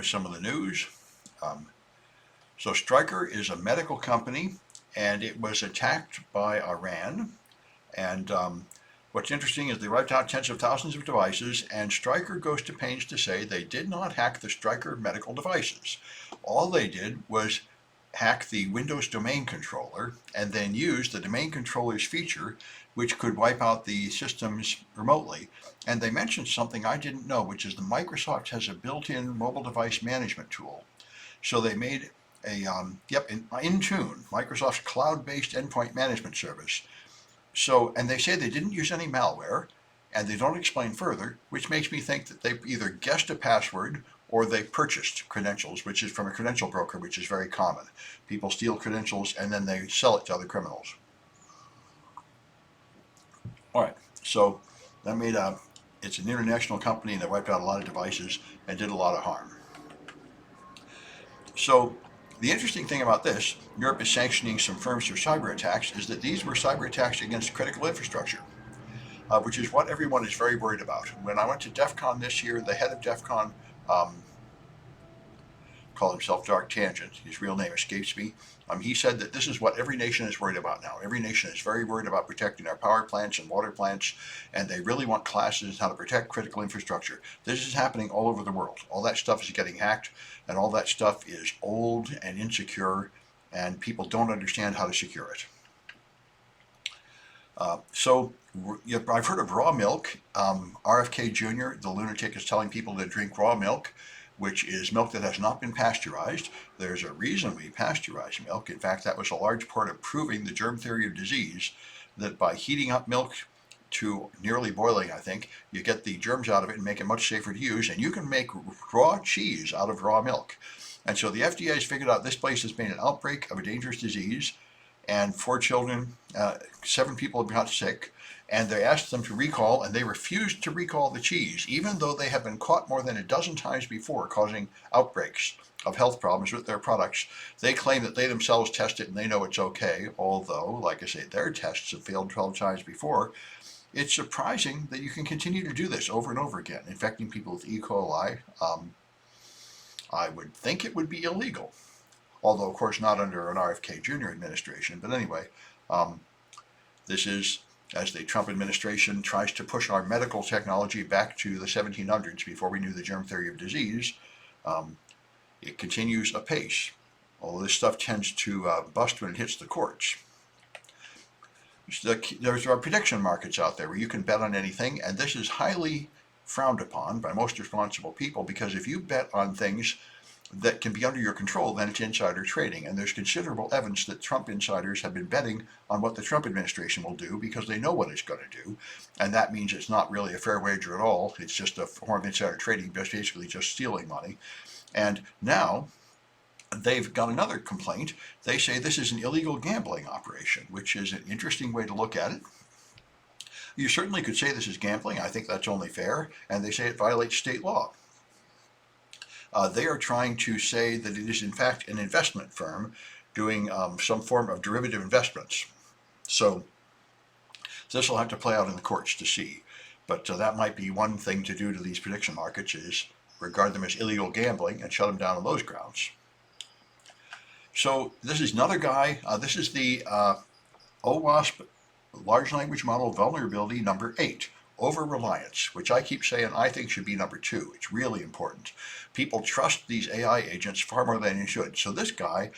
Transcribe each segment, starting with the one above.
Some of the news. Um, so Stryker is a medical company, and it was attacked by Iran. And what's interesting is they wiped out tens of thousands of devices, and Stryker goes to pains to say they did not hack the Stryker medical devices. All they did was hack the Windows domain controller and then use the domain controller's feature, which could wipe out the systems remotely. And they mentioned something I didn't know, which is the Microsoft has a built-in mobile device management tool. So they made Intune, Microsoft's cloud-based endpoint management service. So, and they say they didn't use any malware, and they don't explain further, which makes me think that they either guessed a password or they purchased credentials, which is from a credential broker, which is very common. People steal credentials and then they sell it to other criminals. All right, so that made it's an international company and they wiped out a lot of devices and did a lot of harm. So the interesting thing about this, Europe is sanctioning some firms for cyber attacks, is that these were cyber attacks against critical infrastructure, which is what everyone is very worried about. When I went to DEF CON this year, the head of DEF CON called himself Dark Tangent. His real name escapes me. He said that this is what every nation is worried about now. Every nation is very worried about protecting our power plants and water plants, and they really want classes on how to protect critical infrastructure. This is happening all over the world. All that stuff is getting hacked, and all that stuff is old and insecure, and people don't understand how to secure it. So I've heard of raw milk. RFK Jr., the lunatic, is telling people to drink raw milk, which is milk that has not been pasteurized. There's a reason we pasteurize milk. In fact, that was a large part of proving the germ theory of disease, that by heating up milk to nearly boiling, I think, you get the germs out of it and make it much safer to use, and you can make raw cheese out of raw milk. And so the FDA has figured out this place has made an outbreak of a dangerous disease, and 4 children, 7 people have got sick, and they asked them to recall, and they refused to recall the cheese, even though they have been caught more than a dozen times before causing outbreaks of health problems with their products. They claim that they themselves test it and they know it's okay, although, like I say, their tests have failed 12 times before. It's surprising that you can continue to do this over and over again, infecting people with E. coli. I would think it would be illegal, although of course not under an RFK Jr. administration. But anyway, this is as the Trump administration tries to push our medical technology back to the 1700s before we knew the germ theory of disease. It continues apace, although this stuff tends to bust when it hits the courts. There are prediction markets out there where you can bet on anything, and this is highly frowned upon by most responsible people, because if you bet on things that can be under your control, then it's insider trading. And there's considerable evidence that Trump insiders have been betting on what the Trump administration will do because they know what it's going to do. And that means it's not really a fair wager at all. It's just a form of insider trading, basically just stealing money. And now they've got another complaint. They say this is an illegal gambling operation, which is an interesting way to look at it. You certainly could say this is gambling. I think that's only fair. And they say it violates state law. They are trying to say that it is in fact an investment firm doing some form of derivative investments. So this will have to play out in the courts to see. But that might be one thing to do to these prediction markets, is regard them as illegal gambling and shut them down on those grounds. So this is another guy. This is the OWASP large language model vulnerability number 8. Over-reliance, which I keep saying I think should be number 2. It's really important. People trust these AI agents far more than you should. So this guy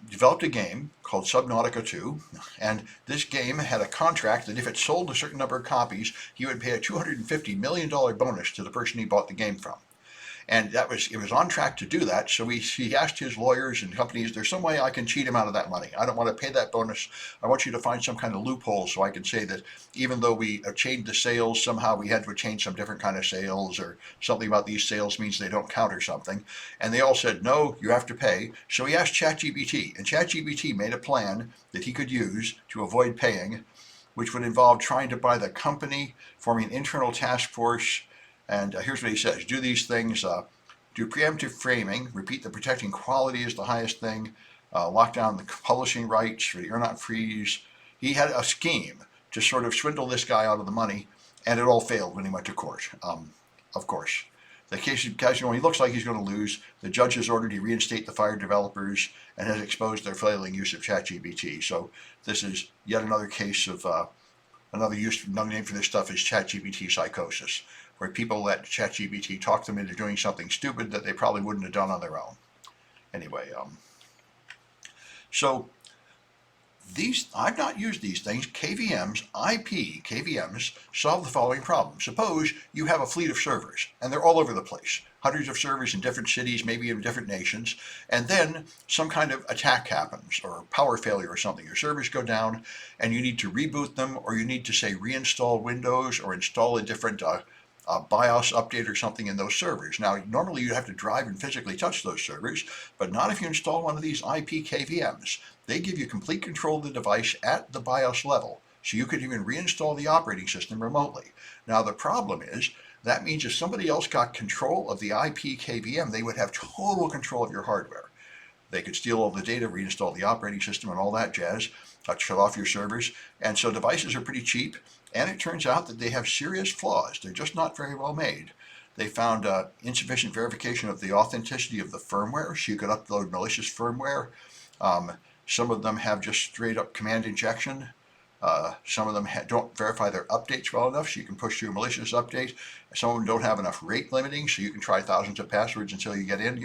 developed a game called Subnautica 2, and this game had a contract that if it sold a certain number of copies, he would pay a $250 million bonus to the person he bought the game from. And it was on track to do that. So he asked his lawyers and companies, there's some way I can cheat him out of that money. I don't want to pay that bonus. I want you to find some kind of loophole so I can say that even though we changed the sales, somehow we had to change some different kind of sales, or something about these sales means they don't count or something. And they all said, no, you have to pay. So he asked ChatGPT, and ChatGPT made a plan that he could use to avoid paying, which would involve trying to buy the company, forming an internal task force. And here's what he says. Do these things. Do preemptive framing. Repeat the protecting quality is the highest thing. Lock down the publishing rights for the earn-out freeze. He had a scheme to sort of swindle this guy out of the money, and it all failed when he went to court, of course. The case guys, he looks like he's going to lose. The judge has ordered he reinstate the fired developers and has exposed their flailing use of ChatGPT. So this is yet another case of another name for this stuff is ChatGPT psychosis, where people let ChatGPT talk them into doing something stupid that they probably wouldn't have done on their own. Anyway, so I've not used these things. KVMs solve the following problem. Suppose you have a fleet of servers and they're all over the place. Hundreds of servers in different cities, maybe in different nations, and then some kind of attack happens or power failure or something. Your servers go down and you need to reboot them, or you need to say reinstall Windows or install a different BIOS update or something in those servers. Now, normally you have to drive and physically touch those servers, but not if you install one of these IP KVMs. They give you complete control of the device at the BIOS level, so you could even reinstall the operating system remotely. Now, the problem is, that means if somebody else got control of the IP KVM, they would have total control of your hardware. They could steal all the data, reinstall the operating system and all that jazz, shut off your servers, and so devices are pretty cheap. And it turns out that they have serious flaws. They're just not very well made. They found insufficient verification of the authenticity of the firmware, so you could upload malicious firmware. Some of them have just straight up command injection. Some of them don't verify their updates well enough, so you can push through a malicious update. Some of them don't have enough rate limiting, so you can try thousands of passwords until you get in.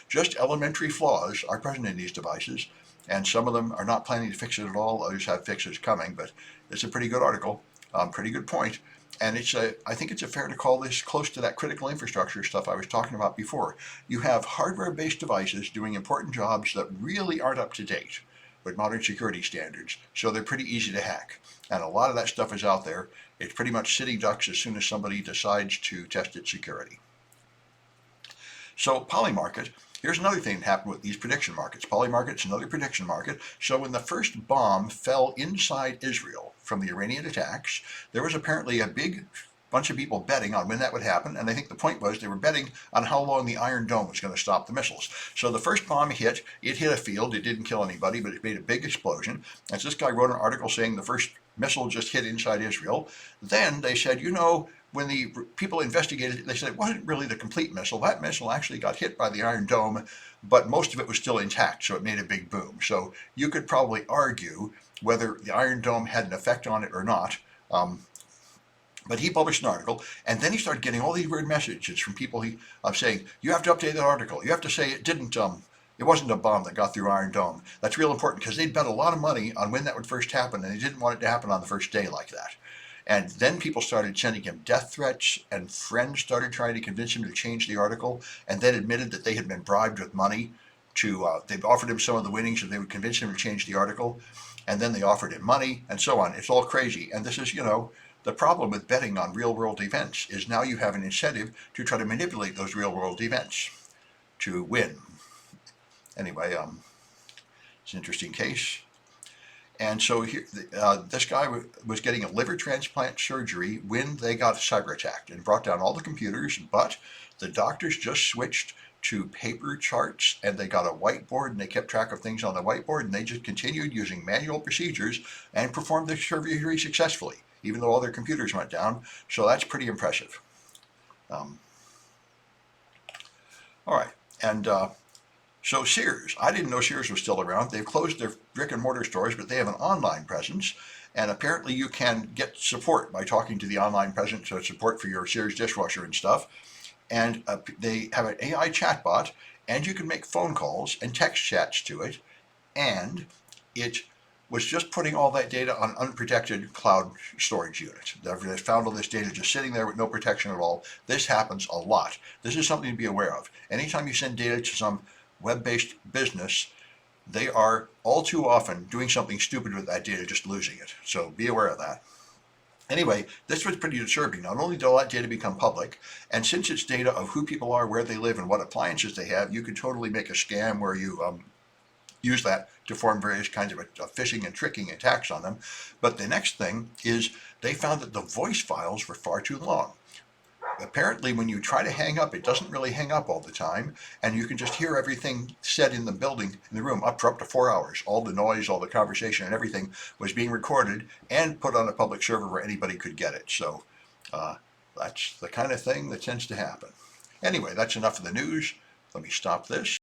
Just elementary flaws are present in these devices, and some of them are not planning to fix it at all. Others have fixes coming, but it's a pretty good article. Pretty good point. And I think it's fair to call this close to that critical infrastructure stuff I was talking about before. You have hardware-based devices doing important jobs that really aren't up to date with modern security standards, so they're pretty easy to hack. And a lot of that stuff is out there. It's pretty much sitting ducks as soon as somebody decides to test its security. So Polymarket, here's another thing that happened with these prediction markets. Polymarket's another prediction market. So when the first bomb fell inside Israel from the Iranian attacks, there was apparently a big bunch of people betting on when that would happen, and I think the point was they were betting on how long the Iron Dome was going to stop the missiles. So the first bomb hit a field. It didn't kill anybody, but it made a big explosion. And so this guy wrote an article saying the first missile just hit inside Israel. Then they said, when the people investigated it, they said it wasn't really the complete missile. That missile actually got hit by the Iron Dome, but most of it was still intact, so it made a big boom. So you could probably argue whether the Iron Dome had an effect on it or not. But he published an article, and then he started getting all these weird messages from people saying, you have to update that article. You have to say it wasn't a bomb that got through Iron Dome. That's real important, because they'd bet a lot of money on when that would first happen, and they didn't want it to happen on the first day like that. And then people started sending him death threats, and friends started trying to convince him to change the article, and then admitted that they had been bribed with money they'd offered him some of the winnings if they would convince him to change the article, and then they offered him money, and so on. It's all crazy. And this is, the problem with betting on real-world events is now you have an incentive to try to manipulate those real-world events to win. Anyway, it's an interesting case. And so here, this guy was getting a liver transplant surgery when they got cyber attacked and brought down all the computers, but the doctors just switched to paper charts, and they got a whiteboard, and they kept track of things on the whiteboard, and they just continued using manual procedures and performed the surgery successfully, even though all their computers went down. So that's pretty impressive. All right, and so Sears, I didn't know Sears was still around. They've closed their brick and mortar stores, but they have an online presence, and apparently you can get support by talking to the online presence, so support for your Sears dishwasher and stuff. And they have an AI chatbot, and you can make phone calls and text chats to it, and it was just putting all that data on unprotected cloud storage unit. They found all this data just sitting there with no protection at all. This happens a lot. This is something to be aware of. Anytime you send data to some web-based business, they are all too often doing something stupid with that data, just losing it. So be aware of that. Anyway, this was pretty disturbing. Not only did all that data become public, and since it's data of who people are, where they live, and what appliances they have, you could totally make a scam where you use that to form various kinds of phishing and tricking attacks on them. But the next thing is they found that the voice files were far too long. Apparently, when you try to hang up, it doesn't really hang up all the time, and you can just hear everything said in the building, in the room, up to 4 hours. All the noise, all the conversation, and everything was being recorded and put on a public server where anybody could get it. So that's the kind of thing that tends to happen. Anyway, that's enough of the news. Let me stop this.